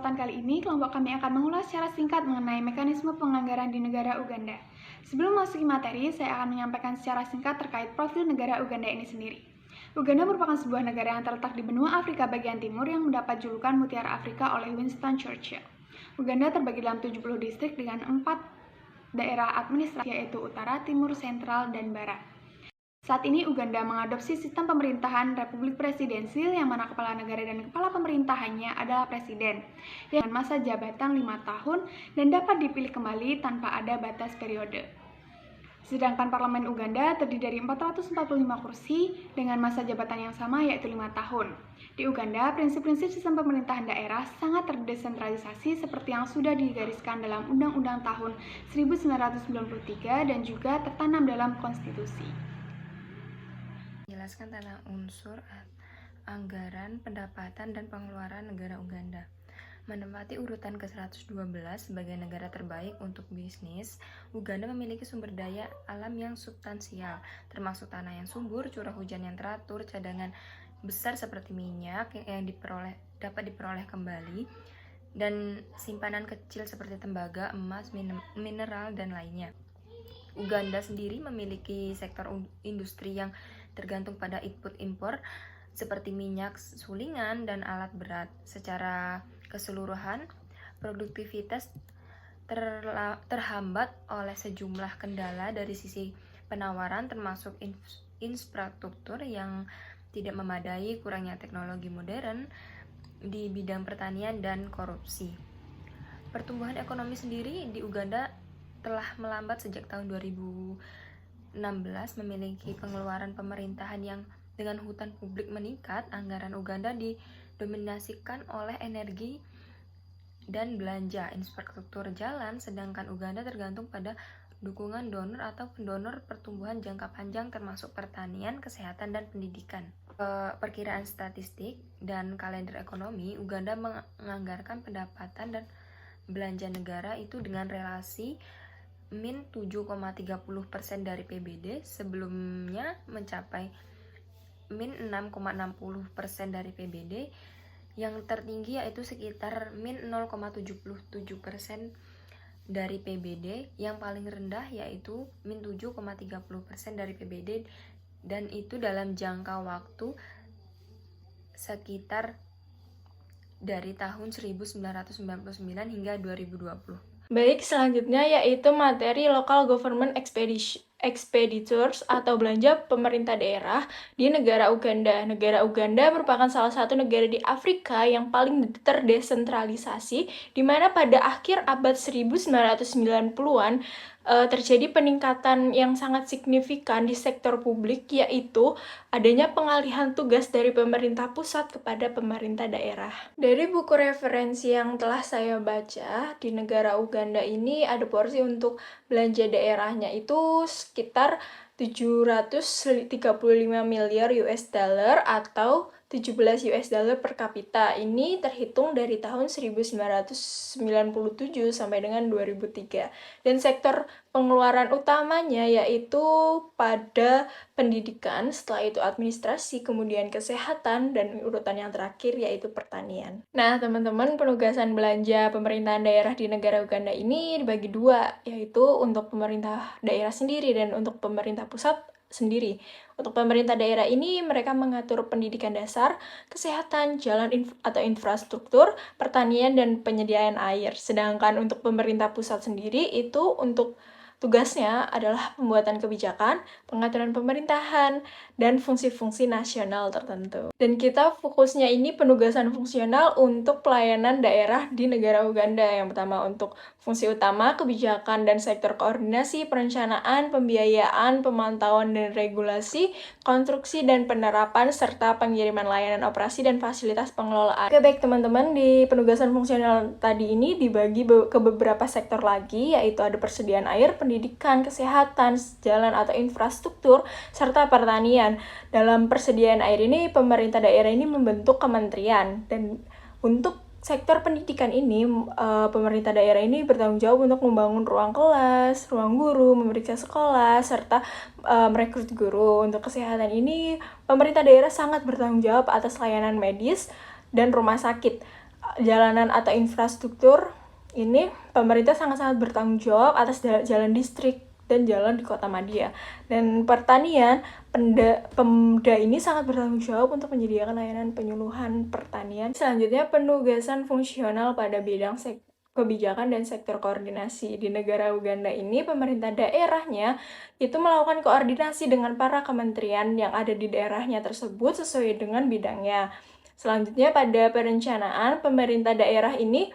kesempatan kali ini, kelompok kami akan mengulas secara singkat mengenai mekanisme penganggaran di negara Uganda. Sebelum masuk ke materi, saya akan menyampaikan secara singkat terkait profil negara Uganda ini sendiri. Uganda merupakan sebuah negara yang terletak di benua Afrika bagian timur yang mendapat julukan Mutiara Afrika oleh Winston Churchill. Uganda terbagi dalam 70 distrik dengan 4 daerah administrasi yaitu Utara, Timur, Sentral, dan Barat. Saat ini Uganda mengadopsi sistem pemerintahan Republik Presidensil yang mana kepala negara dan kepala pemerintahannya adalah presiden yang masa jabatan 5 tahun dan dapat dipilih kembali tanpa ada batas periode. Sedangkan parlemen Uganda terdiri dari 445 kursi dengan masa jabatan yang sama yaitu 5 tahun. Di Uganda, prinsip-prinsip sistem pemerintahan daerah sangat terdesentralisasi seperti yang sudah digariskan dalam Undang-Undang tahun 1993 dan juga tertanam dalam konstitusi. Menjelaskan tentang unsur anggaran, pendapatan, dan pengeluaran negara Uganda. Menempati urutan ke-112 sebagai negara terbaik untuk bisnis, Uganda memiliki sumber daya alam yang substansial, termasuk tanah yang subur, curah hujan yang teratur, cadangan besar seperti minyak yang dapat diperoleh kembali, dan simpanan kecil seperti tembaga, emas, mineral, dan lainnya. Uganda sendiri memiliki sektor industri yang tergantung pada input-impor seperti minyak sulingan dan alat berat. Secara keseluruhan, produktivitas terhambat oleh sejumlah kendala dari sisi penawaran termasuk infrastruktur yang tidak memadai, kurangnya teknologi modern di bidang pertanian, dan korupsi. Pertumbuhan ekonomi sendiri di Uganda telah melambat sejak tahun 2016, memiliki pengeluaran pemerintahan yang dengan hutan publik meningkat. Anggaran Uganda didominasikan oleh energi dan belanja infrastruktur jalan, sedangkan Uganda tergantung pada dukungan donor atau pendonor pertumbuhan jangka panjang termasuk pertanian, kesehatan, dan pendidikan. Perkiraan statistik dan kalender ekonomi, Uganda menganggarkan pendapatan dan belanja negara itu dengan relasi min 7,30% dari PBD, sebelumnya mencapai min 6,60% dari PBD. Yang tertinggi yaitu sekitar min 0,77% dari PBD, yang paling rendah yaitu min 7,30% dari PBD, dan itu dalam jangka waktu sekitar dari tahun 1999 hingga 2020. Baik, selanjutnya yaitu materi Local Government Expenditures atau belanja pemerintah daerah di negara Uganda. Negara Uganda merupakan salah satu negara di Afrika yang paling terdesentralisasi, di mana pada akhir abad 1990-an terjadi peningkatan yang sangat signifikan di sektor publik, yaitu adanya pengalihan tugas dari pemerintah pusat kepada pemerintah daerah. Dari buku referensi yang telah saya baca, di negara Uganda ini ada porsi untuk belanja daerahnya itu sekitar 735 miliar US dollar atau 17 US dollar per kapita. Ini terhitung dari tahun 1997 sampai dengan 2003. Dan sektor pengeluaran utamanya yaitu pada pendidikan, setelah itu administrasi, kemudian kesehatan, dan urutan yang terakhir yaitu pertanian. Nah, teman-teman, penugasan belanja pemerintahan daerah di negara Uganda ini dibagi dua, yaitu untuk pemerintah daerah sendiri dan untuk pemerintah pusat sendiri. Untuk pemerintah daerah ini, mereka mengatur pendidikan dasar, kesehatan, jalan atau infrastruktur, pertanian, dan penyediaan air. Sedangkan untuk pemerintah pusat sendiri, itu untuk tugasnya adalah pembuatan kebijakan, pengaturan pemerintahan, dan fungsi-fungsi nasional tertentu. Dan kita fokusnya ini penugasan fungsional untuk pelayanan daerah di negara Uganda. Yang pertama untuk fungsi utama, kebijakan dan sektor koordinasi, perencanaan, pembiayaan, pemantauan dan regulasi, konstruksi dan penerapan, serta pengiriman layanan operasi dan fasilitas pengelolaan. Oke, baik teman-teman, di penugasan fungsional tadi ini dibagi ke beberapa sektor lagi, yaitu ada persediaan air, pendidikan, kesehatan, jalan atau infrastruktur, serta pertanian. Dalam persediaan air ini, pemerintah daerah ini membentuk kementerian, dan untuk sektor pendidikan ini, pemerintah daerah ini bertanggung jawab untuk membangun ruang kelas, ruang guru, memeriksa sekolah, serta merekrut guru. Untuk kesehatan ini, pemerintah daerah sangat bertanggung jawab atas layanan medis dan rumah sakit. jalanan atau infrastruktur ini pemerintah sangat-sangat bertanggung jawab atas jalan distrik dan jalan di Kota Madia. Dan pertanian, Pemda ini sangat bertanggung jawab untuk menyediakan layanan penyuluhan pertanian. Selanjutnya, penugasan fungsional pada bidang kebijakan dan sektor koordinasi. Di negara Uganda ini, pemerintah daerahnya itu melakukan koordinasi dengan para kementerian yang ada di daerahnya tersebut sesuai dengan bidangnya. Selanjutnya, pada perencanaan, pemerintah daerah ini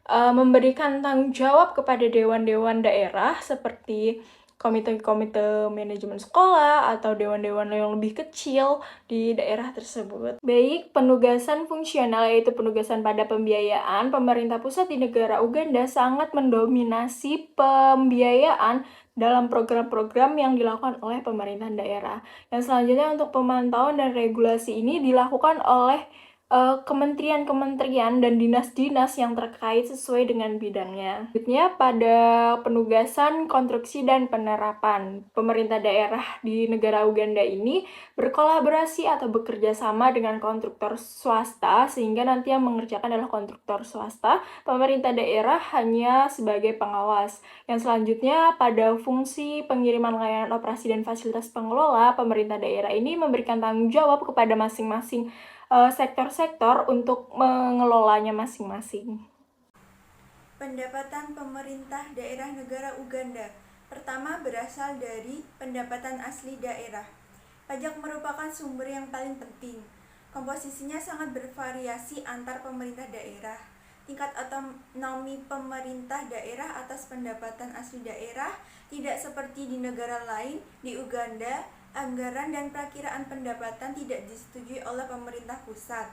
memberikan tanggung jawab kepada dewan-dewan daerah seperti komite-komite manajemen sekolah atau dewan-dewan yang lebih kecil di daerah tersebut. Baik, penugasan fungsional yaitu penugasan pada pembiayaan, pemerintah pusat di negara Uganda sangat mendominasi pembiayaan dalam program-program yang dilakukan oleh pemerintah daerah. Dan selanjutnya untuk pemantauan dan regulasi ini dilakukan oleh kementerian-kementerian dan dinas-dinas yang terkait sesuai dengan bidangnya. Selanjutnya pada penugasan, konstruksi, dan penerapan. Pemerintah daerah di negara Uganda ini berkolaborasi atau bekerja sama dengan kontraktor swasta sehingga nanti yang mengerjakan adalah kontraktor swasta. Pemerintah daerah hanya sebagai pengawas. Yang selanjutnya pada fungsi pengiriman layanan operasi dan fasilitas pengelola, pemerintah daerah ini memberikan tanggung jawab kepada masing-masing sektor-sektor untuk mengelolanya masing-masing. Pendapatan pemerintah daerah negara Uganda. Pertama, berasal dari pendapatan asli daerah. Pajak merupakan sumber yang paling penting. Komposisinya sangat bervariasi antar pemerintah daerah. Tingkat otonomi pemerintah daerah atas pendapatan asli daerah tidak seperti di negara lain. Di Uganda, anggaran dan perakiraan pendapatan tidak disetujui oleh pemerintah pusat.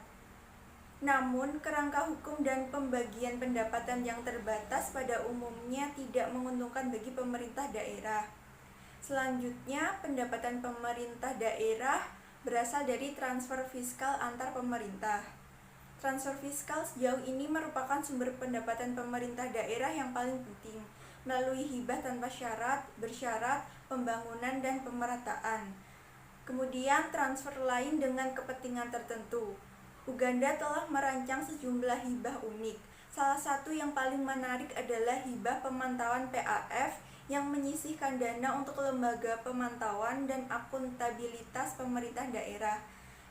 Namun, kerangka hukum dan pembagian pendapatan yang terbatas pada umumnya tidak menguntungkan bagi pemerintah daerah. Selanjutnya, pendapatan pemerintah daerah berasal dari transfer fiskal antar pemerintah. Transfer fiskal sejauh ini merupakan sumber pendapatan pemerintah daerah yang paling penting, melalui hibah tanpa syarat, bersyarat, pembangunan, dan pemerataan. Kemudian transfer lain dengan kepentingan tertentu. Uganda telah merancang sejumlah hibah unik. Salah satu yang paling menarik adalah hibah pemantauan PAF yang menyisihkan dana untuk lembaga pemantauan dan akuntabilitas pemerintah daerah.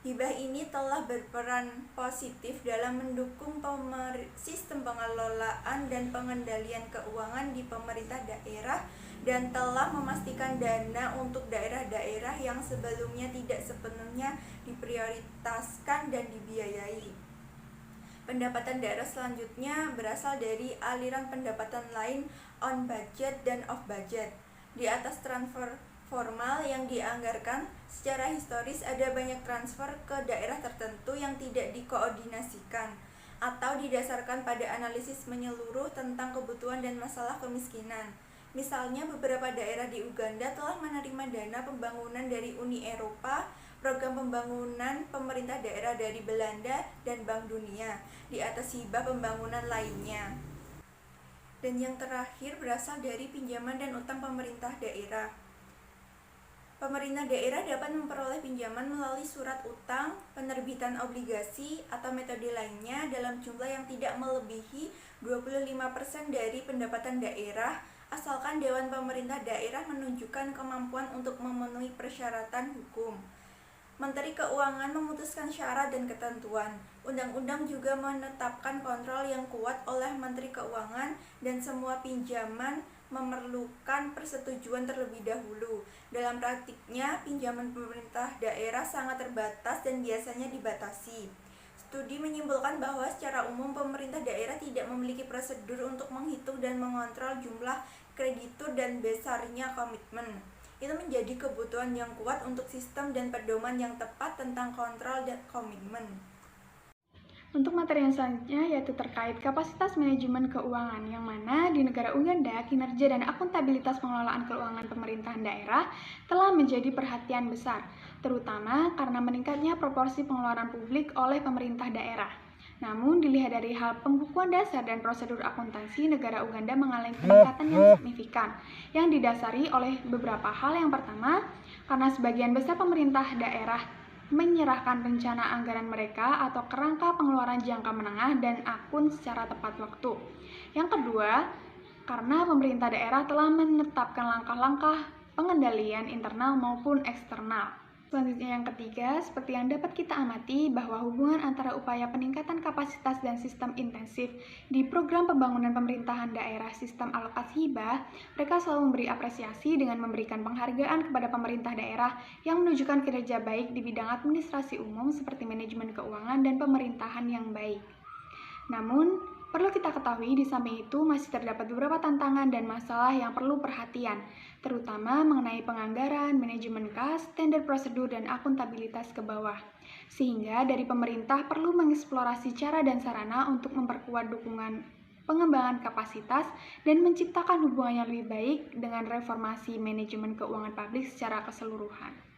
Hibah ini telah berperan positif dalam mendukung sistem pengelolaan dan pengendalian keuangan di pemerintah daerah dan telah memastikan dana untuk daerah-daerah yang sebelumnya tidak sepenuhnya diprioritaskan dan dibiayai. Pendapatan daerah selanjutnya berasal dari aliran pendapatan lain on budget dan off budget. Di atas transfer formal yang dianggarkan, secara historis ada banyak transfer ke daerah tertentu yang tidak dikoordinasikan atau didasarkan pada analisis menyeluruh tentang kebutuhan dan masalah kemiskinan. Misalnya, beberapa daerah di Uganda telah menerima dana pembangunan dari Uni Eropa, program pembangunan pemerintah daerah dari Belanda dan Bank Dunia, di atas hibah pembangunan lainnya. Dan yang terakhir berasal dari pinjaman dan utang pemerintah daerah. Pemerintah daerah dapat memperoleh pinjaman melalui surat utang, penerbitan obligasi, atau metode lainnya dalam jumlah yang tidak melebihi 25% dari pendapatan daerah, asalkan Dewan Pemerintah Daerah menunjukkan kemampuan untuk memenuhi persyaratan hukum. Menteri Keuangan memutuskan syarat dan ketentuan. Undang-undang juga menetapkan kontrol yang kuat oleh Menteri Keuangan dan semua pinjaman memerlukan persetujuan terlebih dahulu. Dalam praktiknya, pinjaman pemerintah daerah sangat terbatas dan biasanya dibatasi. Studi menyimpulkan bahwa secara umum pemerintah daerah tidak memiliki prosedur untuk menghitung dan mengontrol jumlah kreditur dan besarnya komitmen. Itu menjadi kebutuhan yang kuat untuk sistem dan pedoman yang tepat tentang kontrol dan komitmen. Untuk materi yang selanjutnya yaitu terkait kapasitas manajemen keuangan, yang mana di negara Uganda kinerja dan akuntabilitas pengelolaan keuangan pemerintahan daerah telah menjadi perhatian besar, terutama karena meningkatnya proporsi pengeluaran publik oleh pemerintah daerah. Namun, dilihat dari hal pembukuan dasar dan prosedur akuntansi, negara Uganda mengalami peningkatan yang signifikan, yang didasari oleh beberapa hal. Yang pertama, karena sebagian besar pemerintah daerah menyerahkan rencana anggaran mereka atau kerangka pengeluaran jangka menengah dan akun secara tepat waktu. Yang kedua, karena pemerintah daerah telah menetapkan langkah-langkah pengendalian internal maupun eksternal. Selanjutnya yang ketiga, seperti yang dapat kita amati bahwa hubungan antara upaya peningkatan kapasitas dan sistem intensif di program pembangunan pemerintahan daerah sistem alokasi hibah, mereka selalu memberi apresiasi dengan memberikan penghargaan kepada pemerintah daerah yang menunjukkan kinerja baik di bidang administrasi umum seperti manajemen keuangan dan pemerintahan yang baik. Namun, perlu kita ketahui di samping itu masih terdapat beberapa tantangan dan masalah yang perlu perhatian, terutama mengenai penganggaran, manajemen kas, tender prosedur, dan akuntabilitas ke bawah. Sehingga dari pemerintah perlu mengeksplorasi cara dan sarana untuk memperkuat dukungan pengembangan kapasitas dan menciptakan hubungan yang lebih baik dengan reformasi manajemen keuangan publik secara keseluruhan.